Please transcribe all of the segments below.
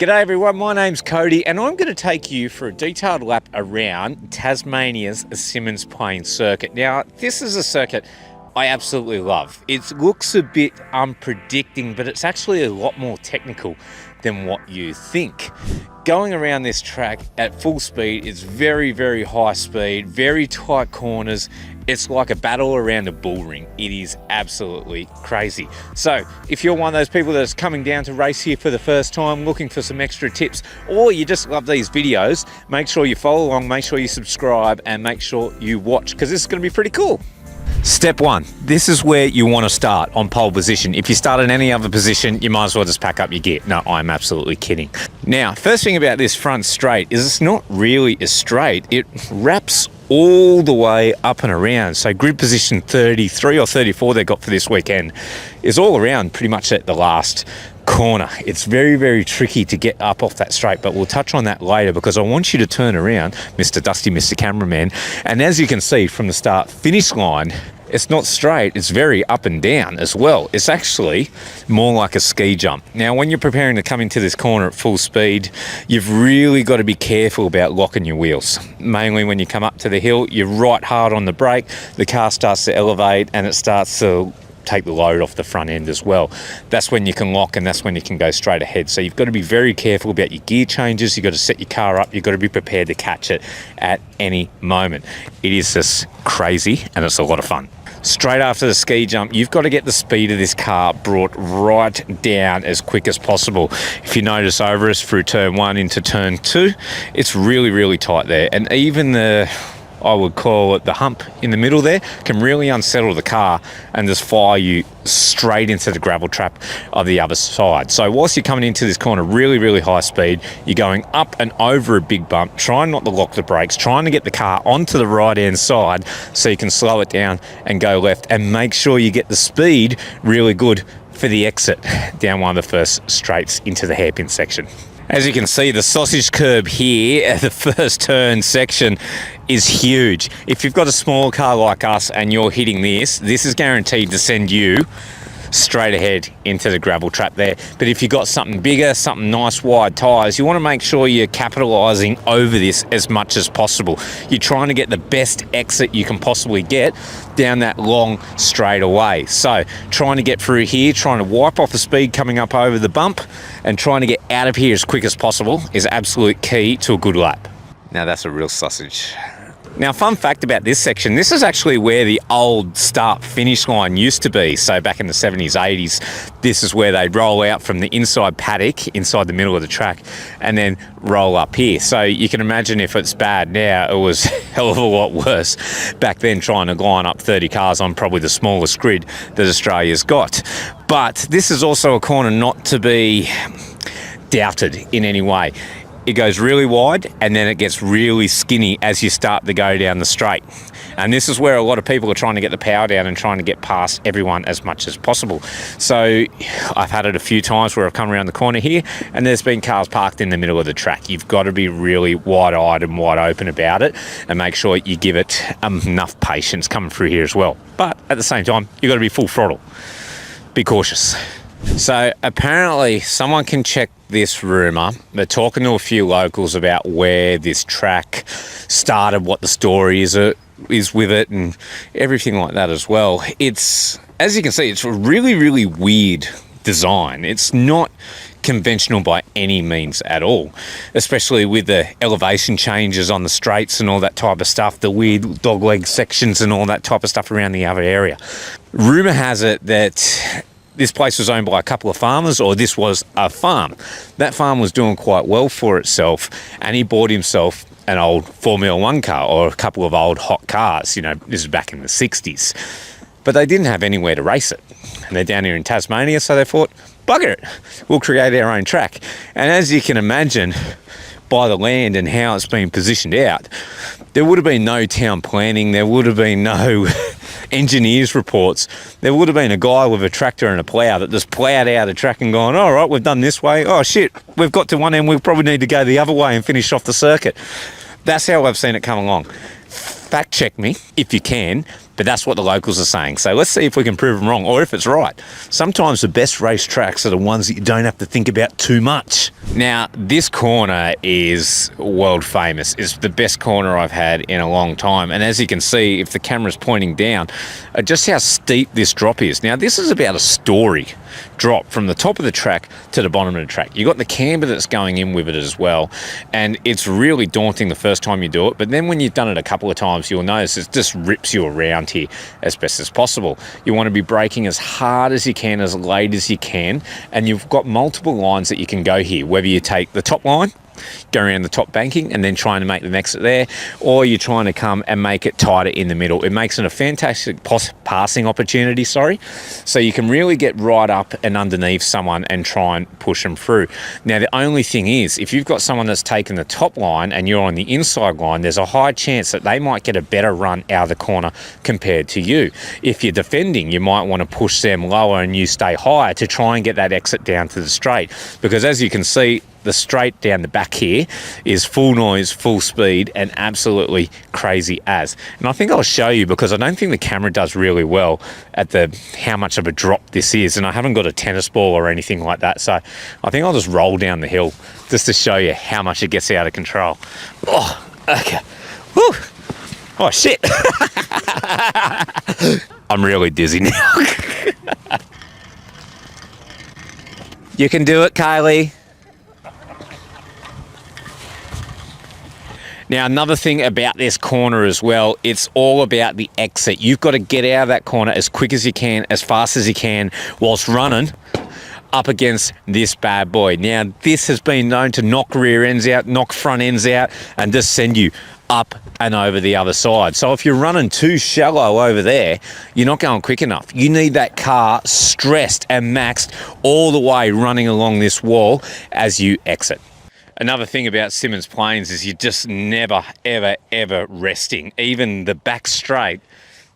G'day everyone, my name's Cody and I'm going to take you for a detailed lap around Tasmania's Symmons Plains circuit. Now, this is a circuit I absolutely love. It looks a bit unpredicting, but it's actually a lot more technical than what you think. Going around this track at full speed is very, very high speed, very tight corners. It's like a battle around a bullring. It is absolutely crazy. So if you're one of those people that's coming down to race here for the first time, looking for some extra tips, or you just love these videos, make sure you follow along, make sure you subscribe, and make sure you watch, because this is going to be pretty cool. Step one, this is where you want to start, on pole position. If you start in any other position, you might as well just pack up your gear. No, I'm absolutely kidding. Now, first thing about this front straight is it's not really a straight. It wraps all the way up and around. So grid position 33 or 34 they got for this weekend is all around pretty much at the last corner. It's very, very tricky to get up off that straight, but we'll touch on that later because I want you to turn around, Mr. Dusty, Mr. Cameraman. And as you can see from the start finish line, it's not straight, it's very up and down as well. It's actually more like a ski jump. Now, when you're preparing to come into this corner at full speed, you've really got to be careful about locking your wheels. Mainly when you come up to the hill, you're right hard on the brake, the car starts to elevate and it starts to take the load off the front end as well. That's when you can lock and that's when you can go straight ahead. So you've got to be very careful about your gear changes. You've got to set your car up. You've got to be prepared to catch it at any moment. It is just crazy and it's a lot of fun. Straight after the ski jump, you've got to get the speed of this car brought right down as quick as possible. If you notice over us through turn 1 into turn 2, it's really, really tight there. And even I would call it the hump in the middle there, can really unsettle the car and just fire you straight into the gravel trap of the other side. So whilst you're coming into this corner really, really high speed, you're going up and over a big bump, trying not to lock the brakes, trying to get the car onto the right hand side so you can slow it down and go left, and make sure you get the speed really good for the exit down one of the first straights into the hairpin section. As you can see, the sausage curb here at the first turn section is huge. If you've got a small car like us and you're hitting this is guaranteed to send you straight ahead into the gravel trap there. But if you've got something bigger, something nice wide tyres, you want to make sure you're capitalising over this as much as possible. You're trying to get the best exit you can possibly get down that long straightaway. So trying to get through here, trying to wipe off the speed coming up over the bump and trying to get out of here as quick as possible is absolute key to a good lap. Now that's a real sausage. Now, fun fact about this section, this is actually where the old start-finish line used to be. So back in the 70s, 80s, this is where they'd roll out from the inside paddock, inside the middle of the track, and then roll up here. So you can imagine if it's bad now, it was a hell of a lot worse back then, trying to line up 30 cars on probably the smallest grid that Australia's got. But this is also a corner not to be doubted in any way. It goes really wide and then it gets really skinny as you start to go down the straight. And this is where a lot of people are trying to get the power down and trying to get past everyone as much as possible. So I've had it a few times where I've come around the corner here and there's been cars parked in the middle of the track. You've got to be really wide-eyed and wide open about it and make sure you give it enough patience coming through here as well. But at the same time, you've got to be full throttle. Be cautious. So apparently someone can check this rumour. They're talking to a few locals about where this track started, what the story is with it and everything like that as well. It's, as you can see, it's a really, really weird design. It's not conventional by any means at all, especially with the elevation changes on the straights and all that type of stuff, the weird dogleg sections and all that type of stuff around the other area. Rumour has it that this place was owned by a couple of farmers, or this was a farm. That farm was doing quite well for itself, and he bought himself an old Formula 1 car or a couple of old hot cars. You know, this is back in the 60s. But they didn't have anywhere to race it. And they're down here in Tasmania, so they thought, bugger it, we'll create our own track. And as you can imagine, by the land and how it's been positioned out, there would have been no town planning, there would have been no engineers reports. There would have been a guy with a tractor and a plough that just ploughed out a track and gone, all right, we've done this way. Oh shit, we've got to one end, we probably need to go the other way and finish off the circuit. That's how I've seen it come along. Fact check me if you can, but that's what the locals are saying. So let's see if we can prove them wrong, or if it's right. Sometimes the best race tracks are the ones that you don't have to think about too much. Now, this corner is world famous. It's the best corner I've had in a long time. And as you can see, if the camera's pointing down, just how steep this drop is. Now, this is about a story drop from the top of the track to the bottom of the track. You've got the camber that's going in with it as well, and it's really daunting the first time you do it, but then when you've done it a couple of times, you'll notice it just rips you around here as best as possible. You want to be braking as hard as you can, as late as you can, and you've got multiple lines that you can go here, whether you take the top line, go around the top banking and then trying to make the exit there, or you're trying to come and make it tighter in the middle. It makes it a fantastic passing opportunity, so you can really get right up and underneath someone and try and push them through. Now, the only thing is, if you've got someone that's taken the top line and you're on the inside line, there's a high chance that they might get a better run out of the corner compared to you. If you're defending, you might want to push them lower and you stay higher to try and get that exit down to the straight, because as you can see, the straight down the back here is full noise, full speed, and absolutely crazy as. And I think I'll show you, because I don't think the camera does really well at how much of a drop this is, and I haven't got a tennis ball or anything like that, so I think I'll just roll down the hill just to show you how much it gets out of control. Oh, okay. Whew. Oh, shit. I'm really dizzy now. You can do it, Kylie. Now, another thing about this corner as well, it's all about the exit. You've got to get out of that corner as quick as you can, as fast as you can, whilst running up against this bad boy. Now, this has been known to knock rear ends out, knock front ends out, and just send you up and over the other side. So if you're running too shallow over there, you're not going quick enough. You need that car stressed and maxed all the way running along this wall as you exit. Another thing about Symmons Plains is you're just never, ever, ever resting. Even the back straight,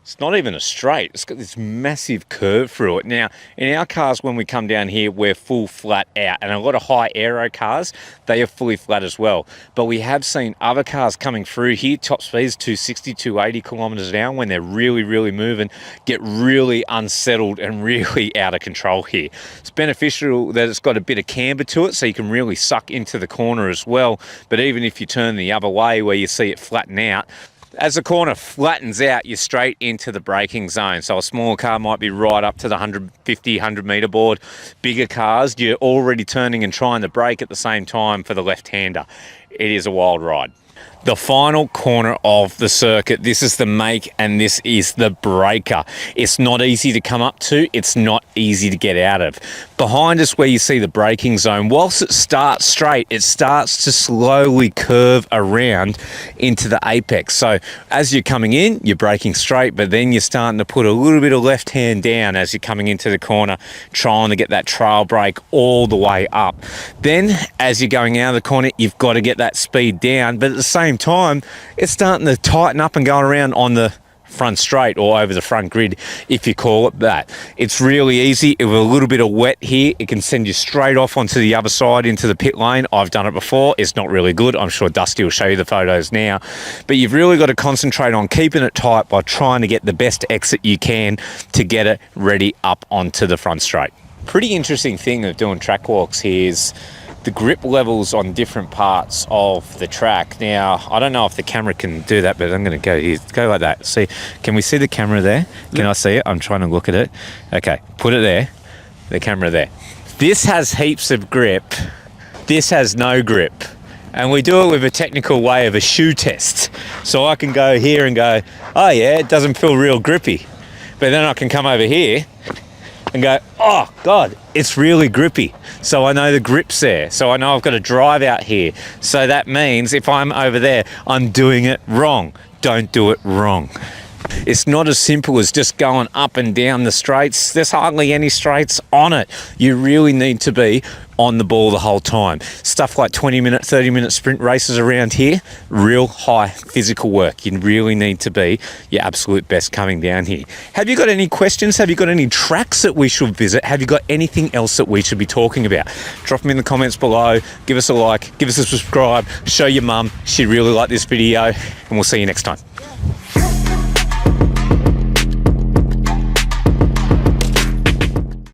it's not even a straight. It's got this massive curve through it. Now, in our cars, when we come down here, we're full flat out. And a lot of high aero cars, they are fully flat as well. But we have seen other cars coming through here, top speeds 260, 280 kilometers an hour, when they're really, really moving, get really unsettled and really out of control here. It's beneficial that it's got a bit of camber to it, so you can really suck into the corner as well. But even if you turn the other way where you see it flatten out, as the corner flattens out, you're straight into the braking zone. So a small car might be right up to the 150, 100 metre board. Bigger cars, you're already turning and trying to brake at the same time for the left-hander. It is a wild ride. The final corner of the circuit, this is the make and this is the breaker. It's not easy to come up to, it's not easy to get out of. Behind us where you see the braking zone, whilst it starts straight, it starts to slowly curve around into the apex. So as you're coming in, you're braking straight, but then you're starting to put a little bit of left hand down as you're coming into the corner, trying to get that trail brake all the way up. Then as you're going out of the corner, you've got to get that speed down, but at the same time, it's starting to tighten up and go around on the front straight or over the front grid, if you call it that. It's really easy. With a little bit of wet here, it can send you straight off onto the other side into the pit lane. I've done it before. It's not really good. I'm sure Dusty will show you the photos now. But you've really got to concentrate on keeping it tight by trying to get the best exit you can to get it ready up onto the front straight. Pretty interesting thing of doing track walks here is the grip levels on different parts of the track. Now, I don't know if the camera can do that, but I'm going to go here. Go like that. See, can we see the camera there? Can I see it? I'm trying to look at it. Okay, put it there. The camera there. This has heaps of grip. This has no grip. And we do it with a technical way of a shoe test. So I can go here and go, oh yeah, it doesn't feel real grippy. But then I can come over here and go, oh God, it's really grippy. So I know the grip's there. So I know I've got to drive out here. So that means if I'm over there, I'm doing it wrong. Don't do it wrong. It's not as simple as just going up and down the straights. There's hardly any straights on it. You really need to be on the ball the whole time. Stuff like 20-minute, 30-minute sprint races around here, real high physical work. You really need to be your absolute best coming down here. Have you got any questions? Have you got any tracks that we should visit? Have you got anything else that we should be talking about? Drop them in the comments below. Give us a like, give us a subscribe, show your mum she'd really like this video, and we'll see you next time.